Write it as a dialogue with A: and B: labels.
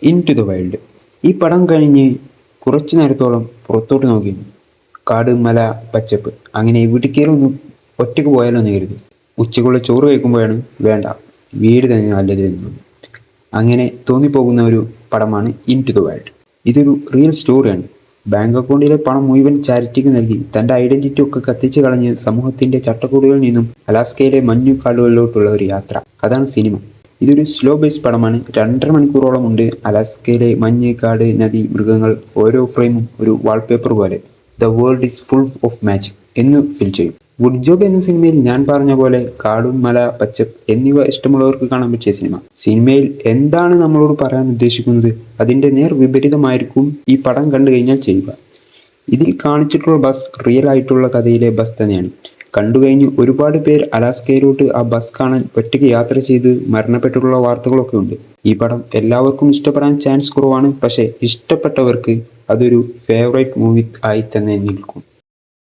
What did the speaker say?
A: In to the wild. ഈ പടം കഴിഞ്ഞ് കുറച്ചു നേരത്തോളം പുറത്തോട്ട് നോക്കി. കാട്, മല, പച്ചപ്പ്, അങ്ങനെ എവിടേക്കേലും ഒന്ന് ഒറ്റയ്ക്ക് പോയാലോ എന്ന് കരുതി. ഉച്ചക്കുള്ള ചോറ് കഴിക്കുമ്പോഴാണ് വേണ്ട, വീട് തന്നെ നല്ലത് എന്ന് അങ്ങനെ തോന്നിപ്പോകുന്ന ഒരു പടമാണ് ഇൻ ടു ദ വൈൽഡ്. ഇതൊരു റിയൽ സ്റ്റോറിയാണ്. ബാങ്ക് അക്കൗണ്ടിലെ പണം മുഴുവൻ ചാരിറ്റിക്ക് നൽകി തൻ്റെ ഐഡന്റിറ്റി ഒക്കെ കത്തിച്ച് കളഞ്ഞ് സമൂഹത്തിന്റെ ചട്ടക്കൂടുകളിൽ നിന്നും അലാസ്കയിലെ മഞ്ഞുകാടുകളിലോട്ടുള്ള ഒരു യാത്ര. അതാണ് സിനിമ. ഇതൊരു സ്ലോ ബേസ് പടമാണ്. 2.5 മണിക്കൂറോളം ഉണ്ട്. അലാസ്കയിലെ മഞ്ഞ്, കാട്, നദി, മൃഗങ്ങൾ, ഓരോ ഫ്രെയിമും ഒരു വാൾപേപ്പർ പോലെ the world is full of magic എന്ന് ഫീൽ ചെയ്യും. ഗുഡ് ജോബ് എന്ന സിനിമയിൽ ഞാൻ പറഞ്ഞ പോലെ കാടും, മല, പച്ചപ്പ് എന്നിവ ഇഷ്ടമുള്ളവർക്ക് കാണാൻ പറ്റിയ സിനിമ. സിനിമയിൽ എന്താണ് നമ്മളോട് പറയാൻ ഉദ്ദേശിക്കുന്നത് അതിന്റെ നേർ വിപരീതമായിരിക്കും ഈ പടം കണ്ടു കഴിഞ്ഞാൽ ചെയ്യുക. ഇതിൽ കാണിച്ചിട്ടുള്ള ബസ് റിയൽ ആയിട്ടുള്ള കഥയിലെ ബസ് തന്നെയാണ്. കണ്ടുകഴിഞ്ഞ് ഒരുപാട് പേർ അലാസ്കയിലോട്ട് ആ ബസ് കാണാൻ ഒറ്റയ്ക്ക് യാത്ര ചെയ്ത് മരണപ്പെട്ടിട്ടുള്ള വാർത്തകളൊക്കെ ഉണ്ട്. ഈ പടം എല്ലാവർക്കും ഇഷ്ടപ്പെടാൻ ചാൻസ് കുറവാണ്. പക്ഷെ ഇഷ്ടപ്പെട്ടവർക്ക് അതൊരു ഫേവറേറ്റ് മൂവി ആയി തന്നെ നിൽക്കും.